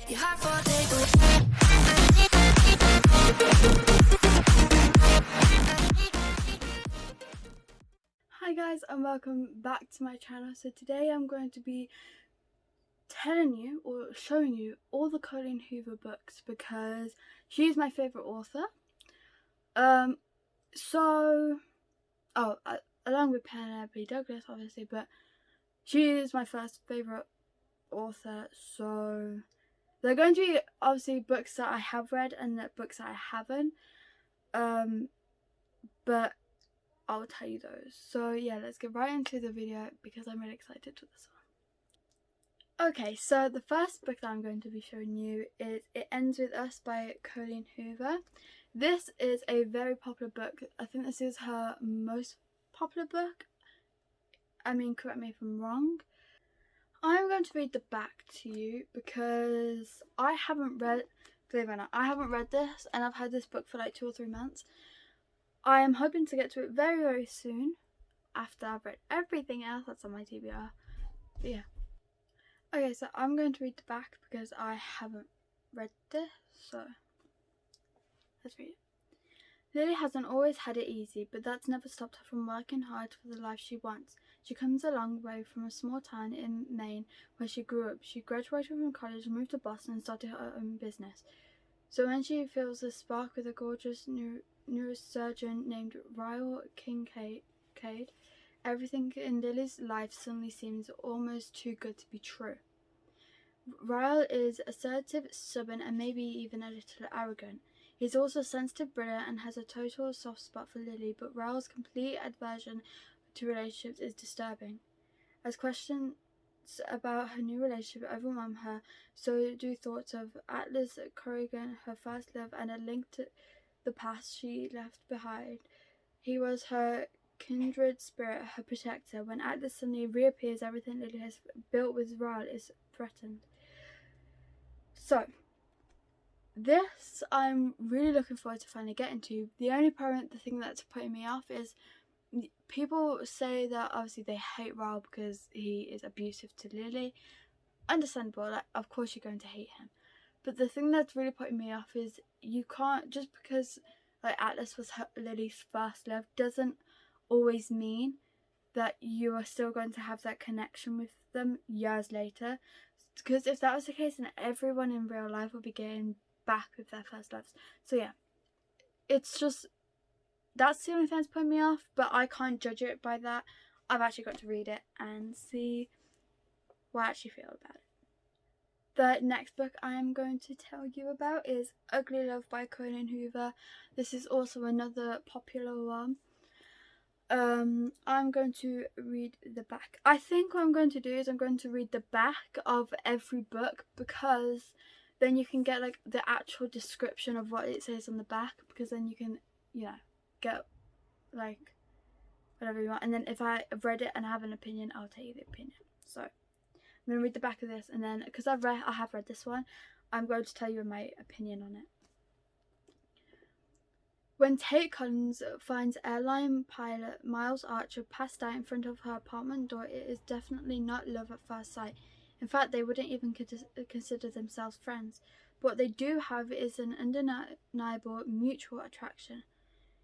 Hi guys, and welcome back to my channel. So today I'm going to be telling you or showing you all the Colleen Hoover books because she's my favourite author. Along with Penelope Douglas obviously, but she is my first favourite author. So they're going to be obviously books that I have read and books that I haven't. But I'll tell you those. So yeah, let's get right into the video because I'm really excited for this one. Okay, so the first book that I'm going to be showing you is It Ends With Us by Colleen Hoover. This is a very popular book. I think this is her most popular book. I mean, correct me if I'm wrong. I'm going to read the back to you because I haven't read, believe it or not, I haven't read this and I've had this book for like 2 or 3 months. I am hoping to get to it very, very soon after I've read everything else that's on my TBR. But yeah. Okay, so I'm going to read the back because I haven't read this, so let's read it. Lily hasn't always had it easy, but that's never stopped her from working hard for the life she wants. She comes a long way from a small town in Maine where she grew up. She graduated from college, moved to Boston and started her own business. So when she feels a spark with a gorgeous neurosurgeon named Ryle Kincaid, everything in Lily's life suddenly seems almost too good to be true. Ryle is assertive, stubborn, and maybe even a little arrogant. He's also sensitive, brilliant, and has a total soft spot for Lily, but Ryle's complete aversion to relationships is disturbing. As questions about her new relationship overwhelm her, so do thoughts of Atlas Corrigan, her first love, and a link to the past she left behind. He was her kindred spirit, her protector. When Atlas suddenly reappears, everything Lily has built with Ryle is threatened. So, this I'm really looking forward to finally getting to. The only the thing that's putting me off is people say that obviously they hate Ryle because he is abusive to Lily. Understandable, like of course you're going to hate him. But the thing that's really putting me off is you can't, just because like Atlas was Lily's first love doesn't always mean that you are still going to have that connection with them years later. Because if that was the case, then everyone in real life will be getting back with their first loves. So yeah, it's just, that's the only thing that's putting me off, but I can't judge it by that. I've actually got to read it and see what I actually feel about it. The next book I am going to tell you about is Ugly Love by Colleen Hoover. This is also another popular one. I'm going to read the back. I think what I'm going to do is I'm going to read the back of every book because then you can get like the actual description of what it says on the back, because then you can, you know, get like whatever you want. And then if I've read it and I have an opinion, I'll tell you the opinion. So I'm going to read the back of this, and then because I have read this one, I'm going to tell you my opinion on it. When Tate Collins finds airline pilot Miles Archer passed out in front of her apartment door, it is definitely not love at first sight. In fact, they wouldn't even consider themselves friends. But what they do have is an undeniable mutual attraction.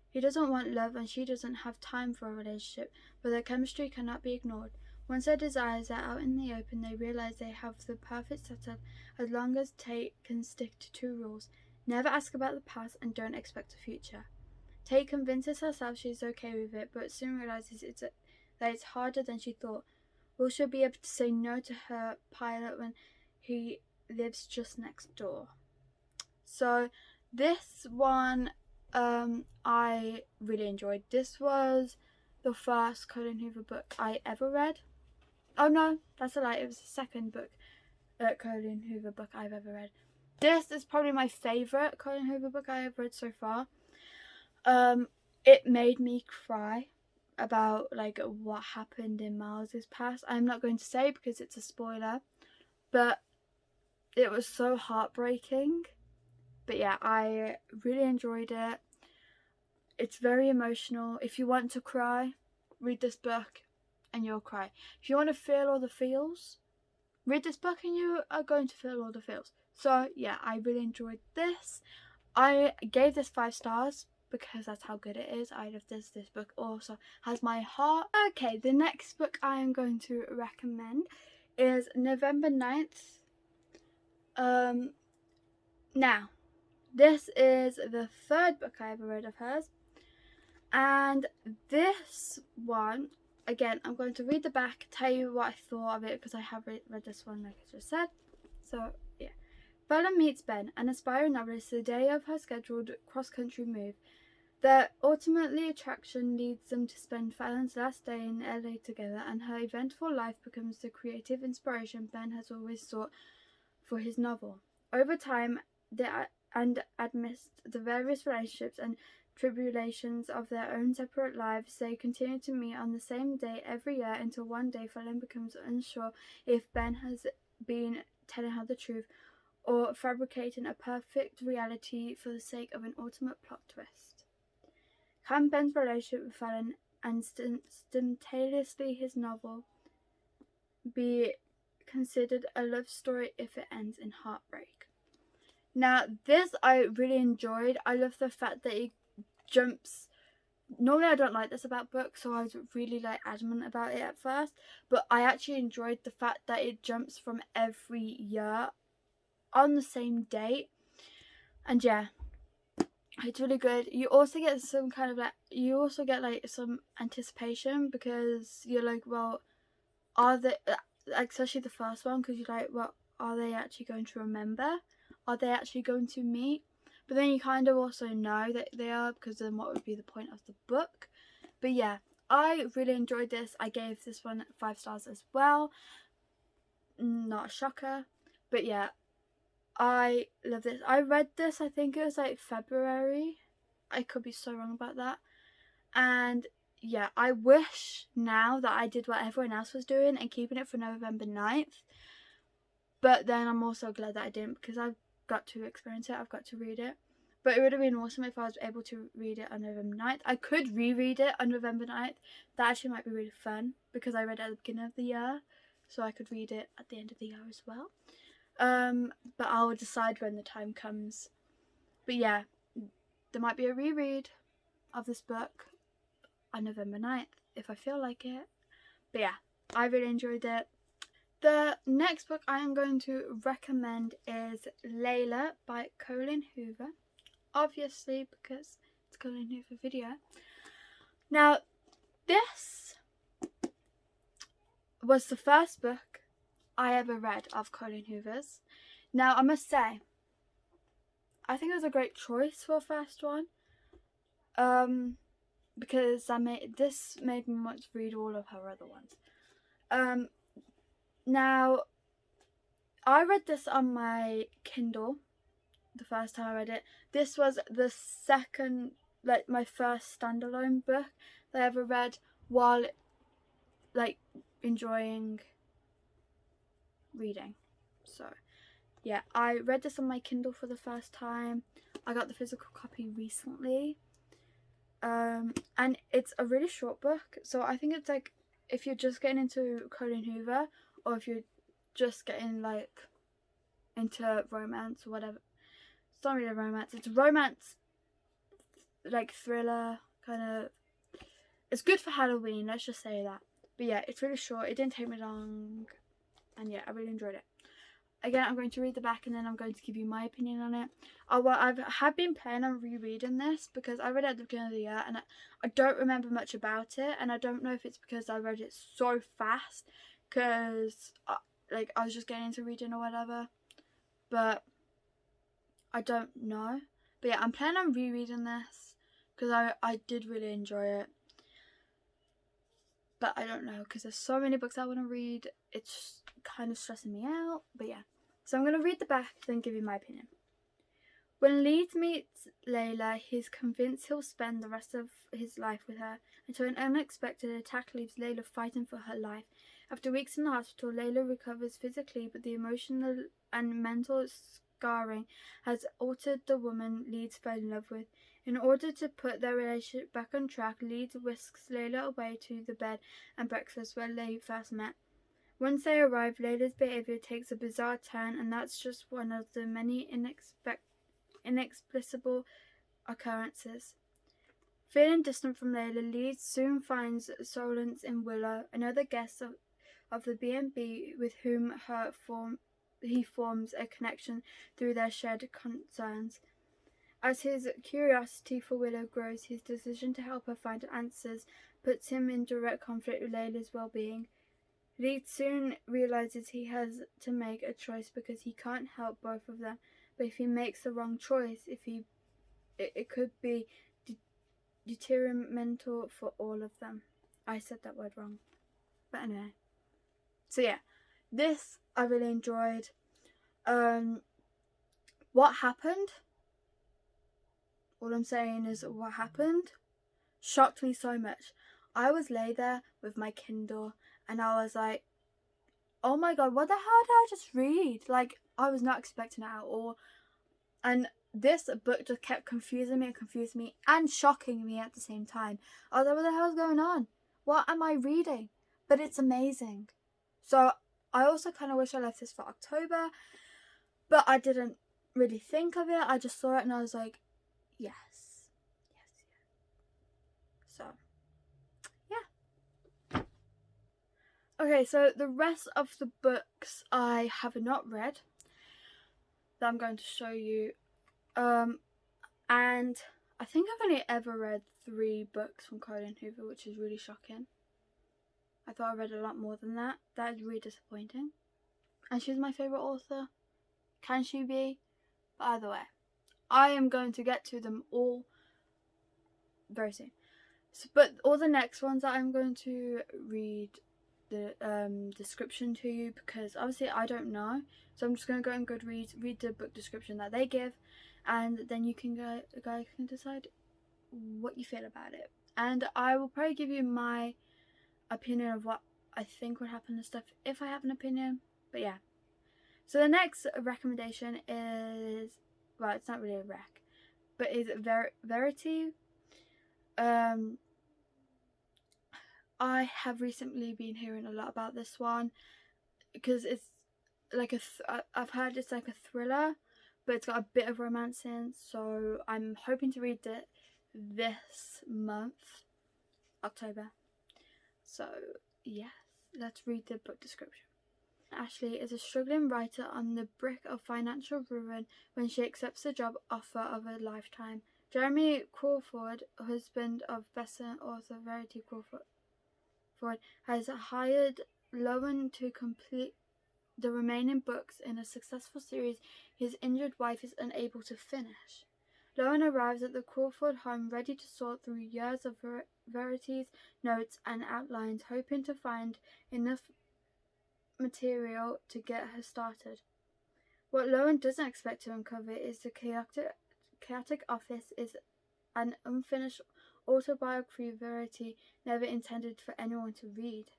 He doesn't want love and she doesn't have time for a relationship, but their chemistry cannot be ignored. Once their desires are out in the open, they realize they have the perfect setup as long as Tate can stick to 2 rules. Never ask about the past and don't expect a future. Tate convinces herself she's okay with it, but soon realizes that it's harder than she thought. Will she be able to say no to her pilot when he lives just next door? So this one I really enjoyed. This was the first Colleen Hoover book I ever read. Oh no, that's a lie. It was the second book, Colleen Hoover book I've ever read. This is probably my favourite Colleen Hoover book I have read so far. It made me cry about like what happened in Miles's past. I'm not going to say because it's a spoiler, but it was so heartbreaking. But yeah, I really enjoyed it. It's very emotional. If you want to cry, read this book and you'll cry. If you want to feel all the feels, read this book and you are going to feel all the feels. So yeah, I really enjoyed this. I gave this 5 stars because that's how good it is. I love this. This book also has my heart. Okay, the next book I am going to recommend is November 9th. Now, this is the 3rd book I ever read of hers. And this one, again, I'm going to read the back, tell you what I thought of it, because I have read this one, like I just said. So, yeah. Fallon meets Ben, an aspiring novelist, the day of her scheduled cross-country move. Their ultimately attraction leads them to spend Fallon's last day in LA together, and her eventful life becomes the creative inspiration Ben has always sought for his novel. Over time, and amidst the various relationships and tribulations of their own separate lives, they continue to meet on the same day every year until one day Fallon becomes unsure if Ben has been telling her the truth or fabricating a perfect reality for the sake of an ultimate plot twist. Can Ben's relationship with Fallon and simultaneously his novel be considered a love story if it ends in heartbreak? Now, this I really enjoyed. I love the fact that it jumps. Normally I don't like this about books, so I was really like adamant about it at first, but I actually enjoyed the fact that it jumps from every year on the same date. And yeah, it's really good. You also get some kind of like some anticipation, because you're like, well, are they, especially the first one, because you're like, well, are they actually going to remember? Are they actually going to meet? But then you kind of also know that they are, because then what would be the point of the book? But yeah, I really enjoyed this. I gave this one 5 stars as well. Not a shocker. But yeah, I love this. I read this, I think it was like February. I could be so wrong about that. And yeah, I wish now that I did what everyone else was doing and keeping it for November 9th. But then I'm also glad that I didn't, because I've got to experience it. I've got to read it. But it would have been awesome if I was able to read it on November 9th. I could reread it on November 9th. That actually might be really fun, because I read it at the beginning of the year. So I could read it at the end of the year as well. But I'll decide when the time comes. But yeah, there might be a reread of this book on November 9th if I feel like it. But yeah, I really enjoyed it. The next book I am going to recommend is Layla by Colleen Hoover. Obviously, because it's a Colleen Hoover video. Now, this was the first book I ever read of Colleen Hoover's. Now, I must say, I think it was a great choice for a first one. Because this made me want to read all of her other ones. Now, I read this on my Kindle the first time I read it. This was the second, like my first standalone book that I ever read while like enjoying reading. So yeah, I read this on my Kindle for the first time. I got the physical copy recently. And it's a really short book, so I think it's like, if you're just getting into Colleen Hoover, or if you're just getting like into romance or whatever. It's not really romance, it's romance, like thriller kind of. It's good for Halloween, let's just say that. But yeah, it's really short, it didn't take me long, and yeah, I really enjoyed it. Again, I'm going to read the back and then I'm going to give you my opinion on it. I have been planning on rereading this, because I read it at the beginning of the year and I don't remember much about it, and I don't know if it's because I read it so fast, because like I was just getting into reading or whatever, but I don't know. But yeah, I'm planning on rereading this, because I did really enjoy it. But I don't know, because there's so many books I want to read, it's kind of stressing me out. But yeah, so I'm going to read the back, then give you my opinion. When Leeds meets Layla, he's convinced he'll spend the rest of his life with her, until an unexpected attack leaves Layla fighting for her life. After weeks in the hospital, Layla recovers physically, but the emotional and mental scarring has altered the woman Leeds fell in love with. In order to put their relationship back on track, Leeds whisks Layla away to the bed and breakfast where they first met. Once they arrive, Layla's behaviour takes a bizarre turn, and that's just one of the many inexplicable occurrences. Feeling distant from Layla, Lee soon finds solace in Willow, another guest of the B&B with whom he forms a connection through their shared concerns. As his curiosity for Willow grows, his decision to help her find answers puts him in direct conflict with Layla's well-being. Lee soon realizes he has to make a choice because he can't help both of them, but if he makes the wrong choice, it could be detrimental for all of them. I said that word wrong, but anyway. So yeah, this I really enjoyed. What happened? All I'm saying is what happened shocked me so much. I was lay there with my Kindle and I was like, oh my god, what the hell did I just read? Like, I was not expecting it at all. And this book just kept confusing me and shocking me at the same time. I was like, what the hell is going on? What am I reading? But it's amazing. So I also kind of wish I left this for October, but I didn't really think of it. I just saw it and I was like, yes. So, yeah. Okay, so the rest of the books I have not read that I'm going to show you. And I think I've only ever read 3 books from Colleen Hoover, which is really shocking. I thought I read a lot more than that. That is really disappointing. And she's my favourite author. Can she be? But either way, I am going to get to them all very soon. So, but all the next ones that I'm going to read the description to you, because obviously I don't know. So I'm just going to go on Goodreads, read the book description that they give, and then you can guys can decide what you feel about it. And I will probably give you my opinion of what I think would happen and stuff if I have an opinion. But yeah. So the next recommendation is, well, it's not really a rec, but is Verity. I have recently been hearing a lot about this one because it's like I've heard it's like a thriller, but it's got a bit of romance in, so I'm hoping to read it this month, October. So yes, let's read the book description. Ashley is a struggling writer on the brink of financial ruin when she accepts the job offer of a lifetime. Jeremy Crawford, husband of best-selling author Verity Crawford, has hired Lowen to complete the remaining books in a successful series his injured wife is unable to finish. Lowen arrives at the Crawford home ready to sort through years of Verity's notes and outlines, hoping to find enough material to get her started. What Lowen doesn't expect to uncover is the chaotic office is an unfinished autobiography Verity never intended for anyone to read.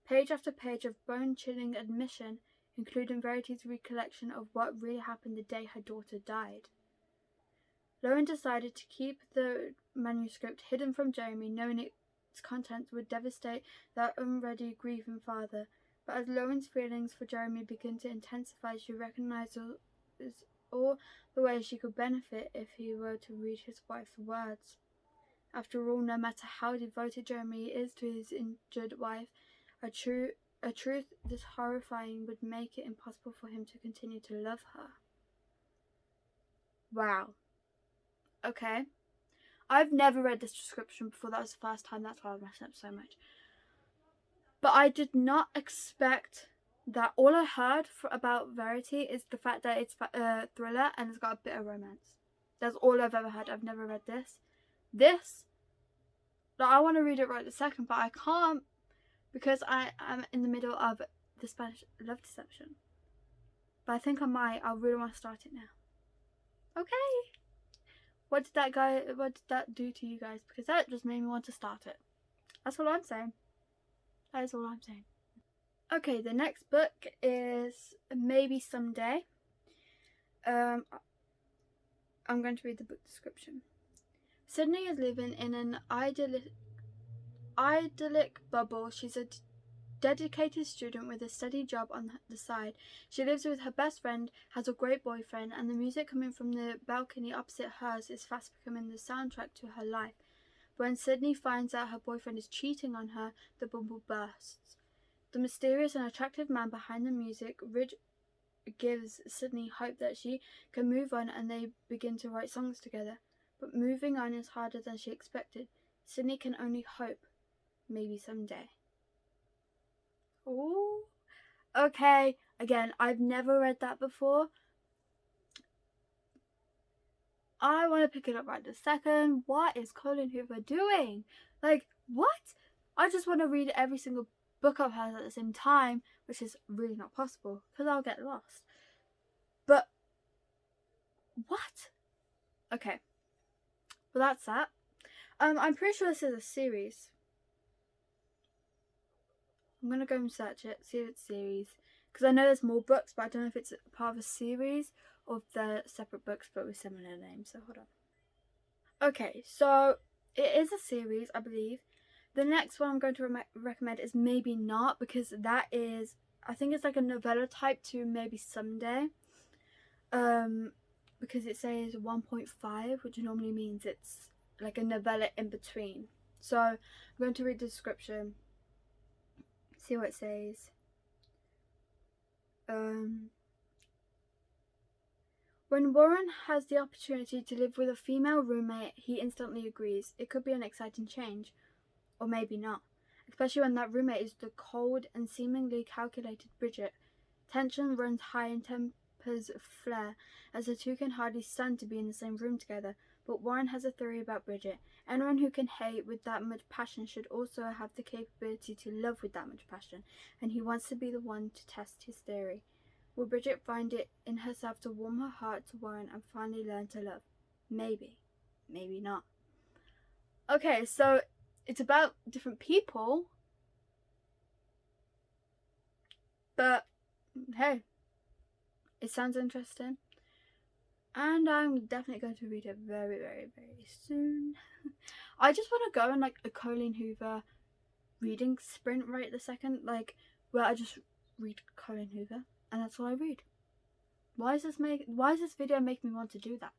Page after page of bone-chilling admission, including Verity's recollection of what really happened the day her daughter died. Lowen decided to keep the manuscript hidden from Jeremy, knowing its contents would devastate their already grieving father. But as Lowen's feelings for Jeremy begin to intensify, she recognizes all the ways she could benefit if he were to read his wife's words. After all, no matter how devoted Jeremy is to his injured wife, a truth this horrifying would make it impossible for him to continue to love her. Wow. Okay. I've never read this description before. That was the first time. That's why I was messing up so much. But I did not expect that. All I heard about Verity is the fact that it's a thriller and it's got a bit of romance. That's all I've ever heard. I've never read this. Like, I want to read it right this second, but I can't because I am in the middle of the Spanish Love Deception. But I think I might. I really want to start it now. Okay. What did that do to you guys? Because that just made me want to start it. That's all I'm saying. That is all I'm saying. Okay, the next book is Maybe Someday. I'm going to read the book description. Sydney is living in an idyllic bubble. She's a dedicated student with a steady job on the side. She lives with her best friend, has a great boyfriend, and the music coming from the balcony opposite hers is fast becoming the soundtrack to her life. But when Sydney finds out her boyfriend is cheating on her, the bubble bursts. The mysterious and attractive man behind the music, Ridge, gives Sydney hope that she can move on, and they begin to write songs together. But moving on is harder than she expected. Sydney can only hope. Maybe someday. Ooh. Okay, again, I've never read that before. I want to pick it up right this second. What is Colleen Hoover doing? Like, what? I just want to read every single book of hers at the same time, which is really not possible because I'll get lost. But what? Okay. Well, that's that. I'm pretty sure this is a series. I'm gonna go and search it, see if it's series, because I know there's more books, but I don't know if it's part of a series or if they're separate books but with similar names. So hold on. Okay, so it is a series, I believe. The next one I'm going to recommend is Maybe Not, because that is, I think it's like a novella type to Maybe Someday. Because it says 1.5, which normally means it's like a novella in between. So I'm going to read the description. See what it says. When Warren has the opportunity to live with a female roommate, he instantly agrees. It could be an exciting change, or maybe not, especially when that roommate is the cold and seemingly calculated Bridget. Tension runs high and tempers flare, as the two can hardly stand to be in the same room together. But Warren has a theory about Bridget. Anyone who can hate with that much passion should also have the capability to love with that much passion, and he wants to be the one to test his theory. Will Bridget find it in herself to warm her heart to Warren and finally learn to love? Maybe. Maybe not. Okay, so it's about different people, but hey, it sounds interesting. And I'm definitely going to read it very, very, very soon. I just want to go on like a Colleen Hoover reading sprint right this second, like where I just read Colleen Hoover and that's all I read. Why does this video make me want to do that?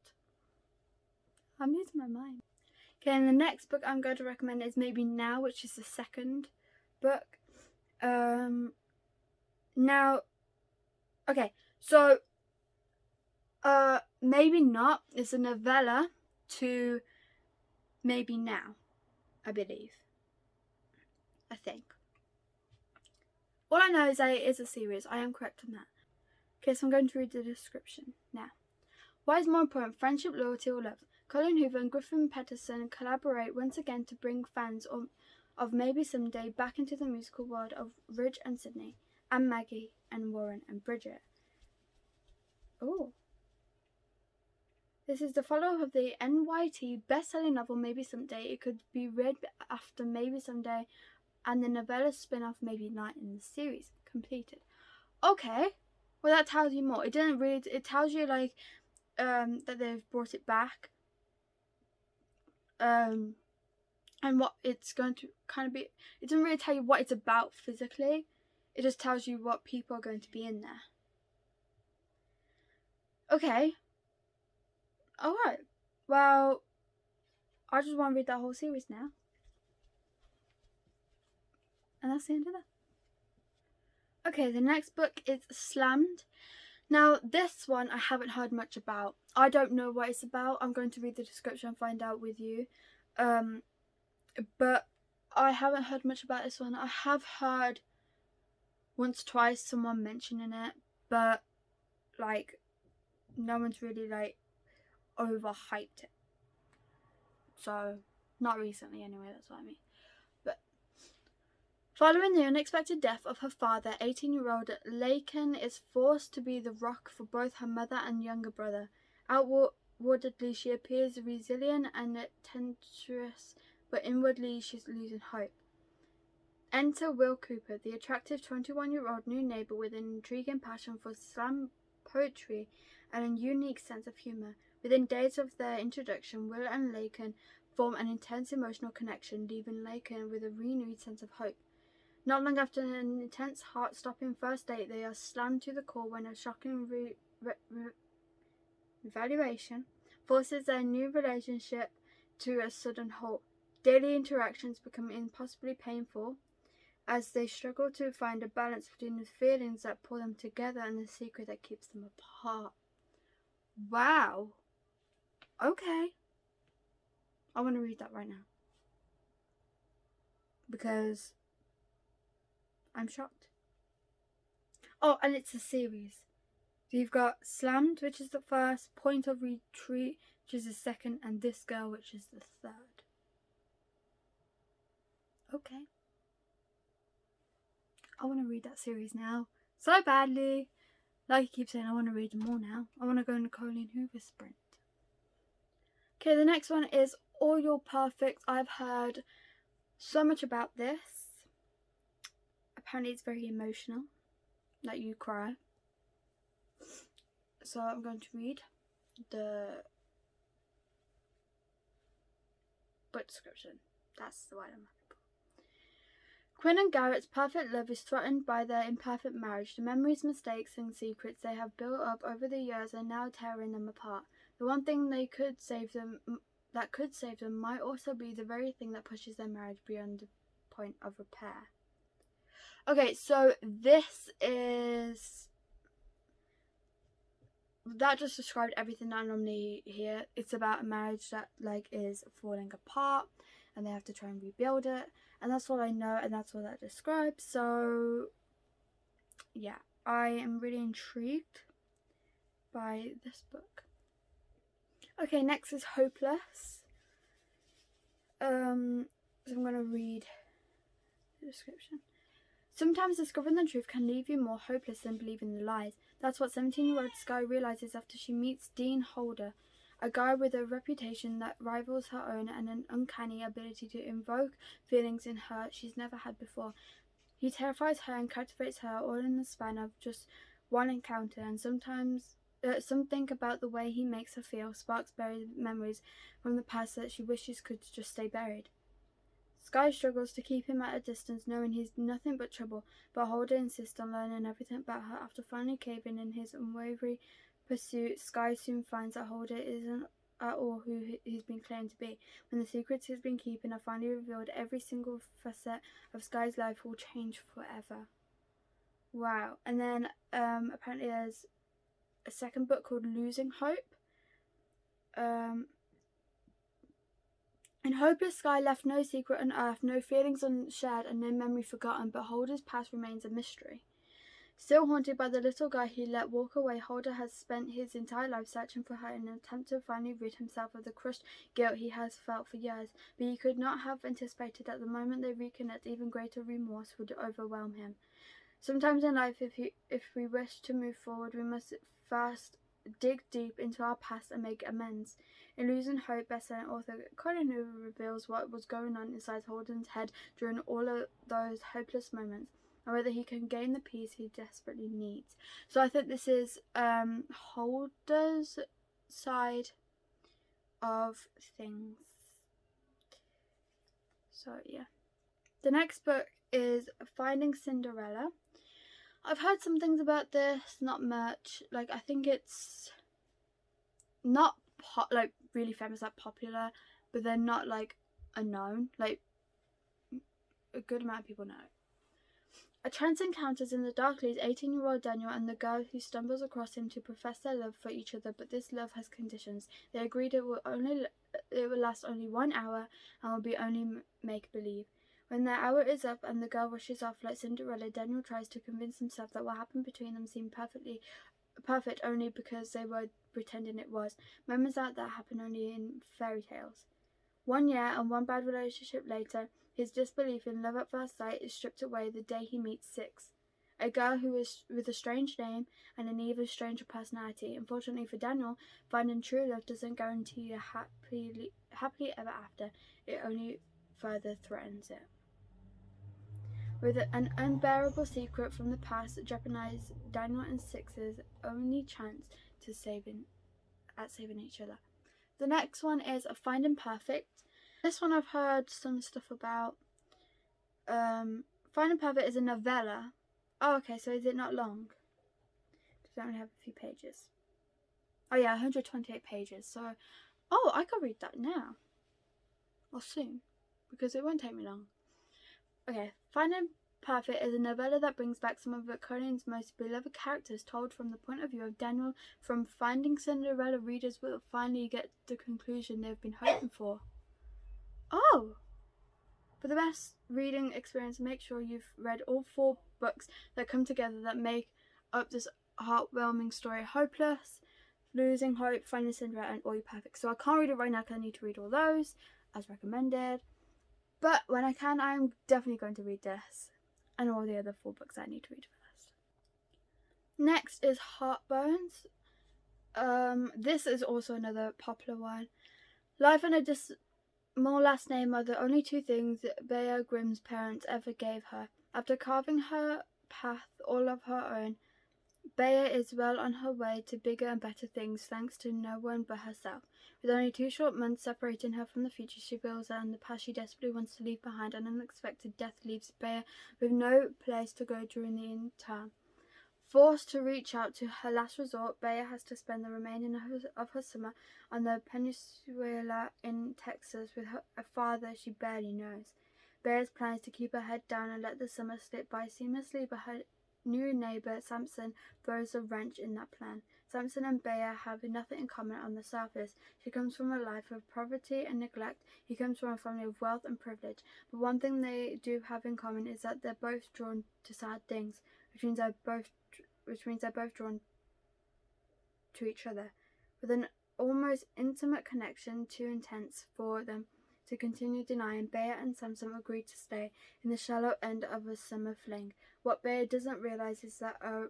I'm losing my mind. Okay, and the next book I'm going to recommend is Maybe Now, which is the second book. Now, okay, so Maybe Not is a novella to Maybe Now, I believe. I think. All I know is that it is a series. I am correct on that. Okay, so I'm going to read the description now. What is more important, friendship, loyalty, or love? Colleen Hoover and Griffin Peterson collaborate once again to bring fans of Maybe Someday back into the musical world of Ridge and Sydney, and Maggie and Warren and Bridget. Oh. This is the follow-up of the NYT best-selling novel Maybe Someday. It could be read after Maybe Someday and the novella spin-off Maybe Not in the series completed. Okay, well that tells you more. It didn't really. It tells you like that they've brought it back, and what it's going to kind of be. It doesn't really tell you what it's about physically. It just tells you what people are going to be in there. Okay. Alright, well, I just want to read that whole series now. And that's the end of that. Okay, the next book is Slammed. Now, this one I haven't heard much about. I don't know what it's about. I'm going to read the description and find out with you. But I haven't heard much about this one. I have heard once, twice someone mentioning it, but like no one's really like overhyped it. So, not recently anyway, that's what I mean. But following the unexpected death of her father, 18-year-old Laken is forced to be the rock for both her mother and younger brother. Outwardly, she appears resilient and tempestuous, but inwardly she's losing hope. Enter Will Cooper, the attractive 21-year-old new neighbour with an intriguing passion for slam poetry and a unique sense of humour. Within days of their introduction, Will and Laken form an intense emotional connection, leaving Laken with a renewed sense of hope. Not long after an intense, heart-stopping first date, they are slammed to the core when a shocking revelation forces their new relationship to a sudden halt. Daily interactions become impossibly painful as they struggle to find a balance between the feelings that pull them together and the secret that keeps them apart. Wow. Okay. I want to read that right now, because I'm shocked. Oh, and it's a series. So you've got Slammed, which is the first, Point of Retreat, which is the second, and This Girl, which is the third. Okay. I want to read that series now so badly. Like I keep saying, I want to read them all now. I want to go on the Colleen Hoover sprint. Okay, the next one is All You're Perfect. I've heard so much about this. Apparently it's very emotional, like you cry. So I'm going to read the book description. That's the word I'm looking for. Quinn and Garrett's perfect love is threatened by their imperfect marriage. The memories, mistakes, and secrets they have built up over the years are now tearing them apart. The one thing that could save them might also be the very thing that pushes their marriage beyond the point of repair. Okay, so that just described everything that I normally hear. It's about a marriage that is falling apart and they have to try and rebuild it, and that's all I know, and that's all that describes. So yeah, I am really intrigued by this book. Okay, next is Hopeless. So I'm going to read the description. Sometimes discovering the truth can leave you more hopeless than believing the lies. That's what 17-year-old Sky realizes after she meets Dean Holder, a guy with a reputation that rivals her own and an uncanny ability to invoke feelings in her she's never had before. He terrifies her and captivates her all in the span of just one encounter, and sometimes something about the way he makes her feel sparks buried memories from the past that she wishes could just stay buried. Sky struggles to keep him at a distance, knowing he's nothing but trouble, but Holder insists on learning everything about her. After finally caving in his unwavering pursuit, Sky soon finds that Holder isn't at all who he's been claimed to be. When the secrets he's been keeping are finally revealed, every single facet of Sky's life will change forever. Wow. And then apparently there's a second book called Losing Hope. In Hopeless, Sky left no secret unearthed, no feelings unshared, and no memory forgotten, but Holder's past remains a mystery. Still haunted by the little guy he let walk away, Holder has spent his entire life searching for her in an attempt to finally rid himself of the crushed guilt he has felt for years, but he could not have anticipated that the moment they reconnect, even greater remorse would overwhelm him. Sometimes in life, if we wish to move forward, we must first dig deep into our past and make amends. In Losing Hope, bestselling author Colleen Hoover reveals what was going on inside Holden's head during all of those hopeless moments, and whether he can gain the peace he desperately needs. So I think this is Holder's side of things. So yeah. The next book is Finding Cinderella. I've heard some things about this, not much. I think it's not really famous, popular, but they're not unknown. A good amount of people know. A chance encounters in the dark leads 18-year-old Daniel and the girl who stumbles across him to profess their love for each other, but this love has conditions. They agreed it will last only 1 hour and will be only make-believe. When their hour is up and the girl rushes off like Cinderella, Daniel tries to convince himself that what happened between them seemed perfect only because they were pretending it was. Moments like that happen only in fairy tales. 1 year and one bad relationship later, his disbelief in love at first sight is stripped away the day he meets Six, a girl who is with a strange name and an even stranger personality. Unfortunately for Daniel, finding true love doesn't guarantee a happily ever after. It only further threatens it. With an unbearable secret from the past that jeopardized Daniel and Six's only chance to saving each other. The next one is Finding Perfect. This one I've heard some stuff about Finding Perfect is a novella. Oh, okay, so is it not long? Does it only have a few pages? Oh yeah, 128 pages. So, oh, I could read that now. Or soon. Because it won't take me long. Okay, Finding Perfect is a novella that brings back some of Colleen's most beloved characters, told from the point of view of Daniel. From Finding Cinderella, readers will finally get the conclusion they've been hoping for. Oh! For the best reading experience, make sure you've read all 4 books that come together that make up this heartwarming story: Hopeless, Losing Hope, Finding Cinderella, and All You Perfect. So I can't read it right now because I need to read all those, as recommended. But when I can, I'm definitely going to read this and all the other 4 books I need to read first. Next is Heartbones. This is also another popular one. Life and a small last name are the only 2 things Bea Grimm's parents ever gave her. After carving her path all of her own, Bea is well on her way to bigger and better things, thanks to no one but herself. With only 2 short months separating her from the future she feels and the past she desperately wants to leave behind, an unexpected death leaves Bea with no place to go during the interim. Forced to reach out to her last resort, Bea has to spend the remaining of her summer on the peninsula in Texas with a father she barely knows. Bea's plan is to keep her head down and let the summer slip by seamlessly, but her new neighbor Samson throws a wrench in that plan. Samson and Bea have nothing in common on the surface. She comes from a life of poverty and neglect. He comes from a family of wealth and privilege. But one thing they do have in common is that they're both drawn to sad things, which means they're both drawn to each other, with an almost intimate connection too intense for them to continue denying. Bea and Samson agree to stay in the shallow end of a summer fling. What Bea doesn't realize is that a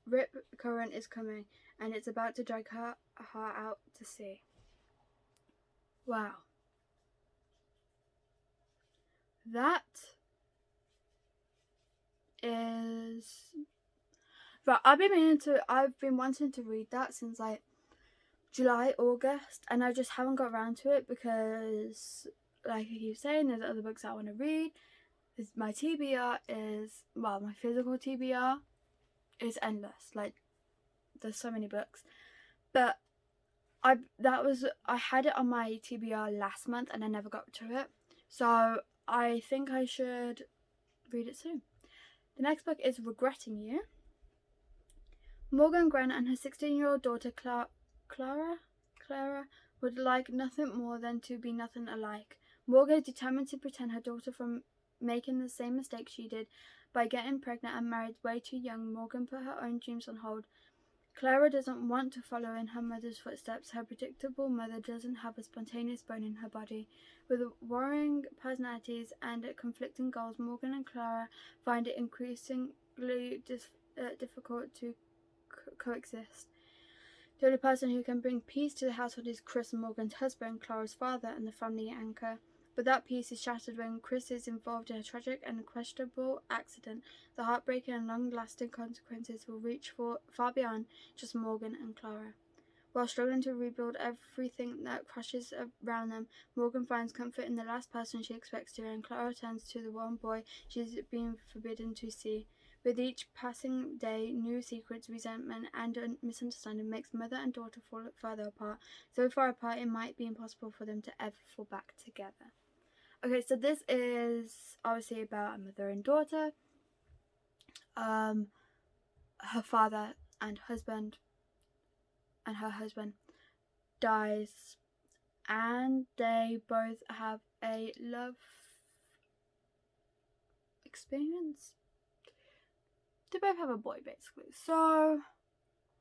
rip current is coming, and it's about to drag her out to sea. Wow. That is... Right, I've been wanting to read that since like July, August, and I just haven't got around to it because, like I keep saying, there's other books I want to read. My TBR is, well, my physical TBR is endless. Like, there's so many books, but I had it on my TBR last month and I never got to it, so I think I should read it soon. The next book is Regretting You. Morgan Grant and her 16-year-old daughter Clara would like nothing more than to be nothing alike. Morgan is determined to prevent her daughter from making the same mistake she did by getting pregnant and married way too young. Morgan put her own dreams on hold. Clara doesn't want to follow in her mother's footsteps. Her predictable mother doesn't have a spontaneous bone in her body. With warring personalities and conflicting goals, Morgan and Clara find it increasingly difficult to coexist. The only person who can bring peace to the household is Chris, Morgan's husband, Clara's father, and the family anchor. But that peace is shattered when Chris is involved in a tragic and questionable accident. The heartbreaking and long-lasting consequences will reach far beyond just Morgan and Clara. While struggling to rebuild everything that crashes around them, Morgan finds comfort in the last person she expects to, and Clara turns to the one boy she's been forbidden to see. With each passing day, new secrets, resentment, and misunderstanding makes mother and daughter fall further apart. So far apart, it might be impossible for them to ever fall back together. Okay, so this is obviously about a mother and daughter. Her father and her husband dies, and they both have a love experience. They both have a boy, basically. So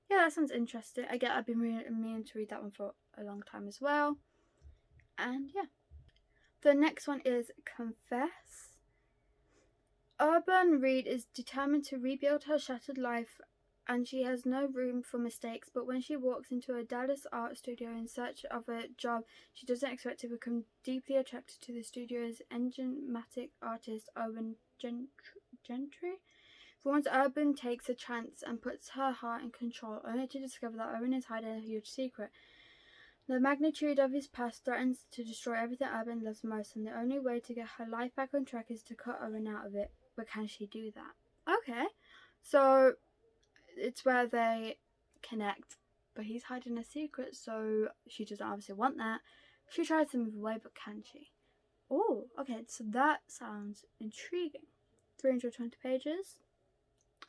yeah, that sounds interesting. I've been meaning to read that one for a long time as well. And yeah, the next one is Confess. Urban Reed is determined to rebuild her shattered life, and she has no room for mistakes. But when she walks into a Dallas art studio in search of a job, she doesn't expect to become deeply attracted to the studio's enigmatic artist, Owen Gentry. For once, Urban takes a chance and puts her heart in control, only to discover that Owen is hiding a huge secret. The magnitude of his past threatens to destroy everything Urban loves most, and the only way to get her life back on track is to cut Owen out of it. but can she do that? Okay, so it's where they connect, but he's hiding a secret, so she doesn't obviously want that. She tries to move away, but can she? Oh, okay, so that sounds intriguing. 320 pages.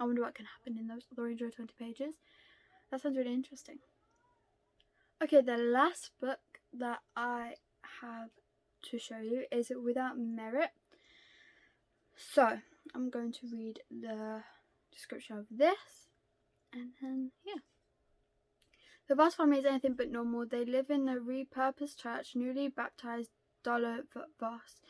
I wonder what can happen in those 320 pages. That sounds really interesting. Okay, the last book that I have to show you is Without Merit. So, I'm going to read the description of this, and then, yeah. The Voss family is anything but normal. They live in a repurposed church, newly baptized Dollar Voss.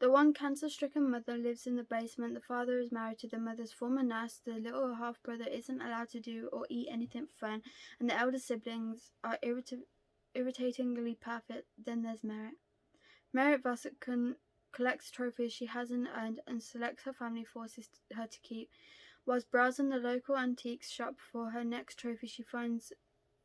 The one cancer-stricken mother lives in the basement. The father is married to the mother's former nurse. The little half-brother isn't allowed to do or eat anything fun. And the elder siblings are irritatingly perfect. Then there's Merit. Merit Voss collects trophies she hasn't earned and selects her family forces her to keep. Whilst browsing the local antiques shop for her next trophy, she finds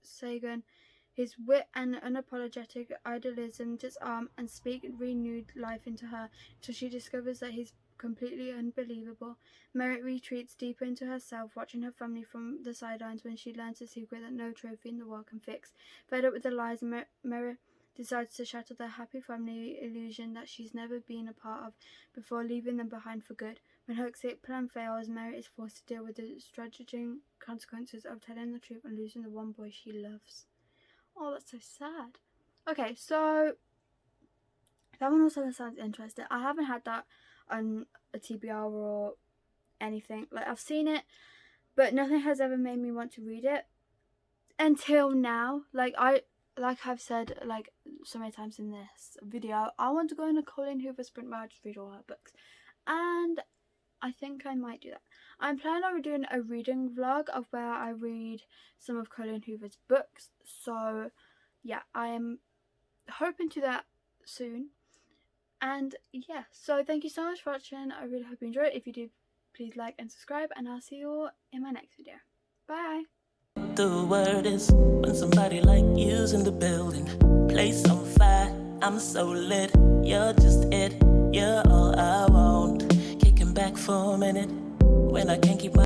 Sagan. His wit and unapologetic idealism disarm and speak renewed life into her until she discovers that he's completely unbelievable. Merit retreats deeper into herself, watching her family from the sidelines when she learns the secret that no trophy in the world can fix. Fed up with the lies, Merit decides to shatter the happy family illusion that she's never been a part of before leaving them behind for good. When her escape plan fails, Merit is forced to deal with the tragic consequences of telling the truth and losing the one boy she loves. Oh, that's so sad. Okay, so that one also sounds interesting. I haven't had that on a TBR or anything. Like, I've seen it, but nothing has ever made me want to read it until now. Like I've said like so many times in this video, I want to go on a Colleen Hoover sprint where I just read all her books, and I think I might do that. I'm planning on doing a reading vlog of where I read some of Colleen Hoover's books. So yeah, I am hoping to that soon. And yeah, so thank you so much for watching. I really hope you enjoyed it. If you did, please like and subscribe, and I'll see you all in my next video. Bye. The word is when somebody like you's in the building. Place on fire, I'm so lit. You're just it, you're all I want. Kicking back for a minute when I can't keep my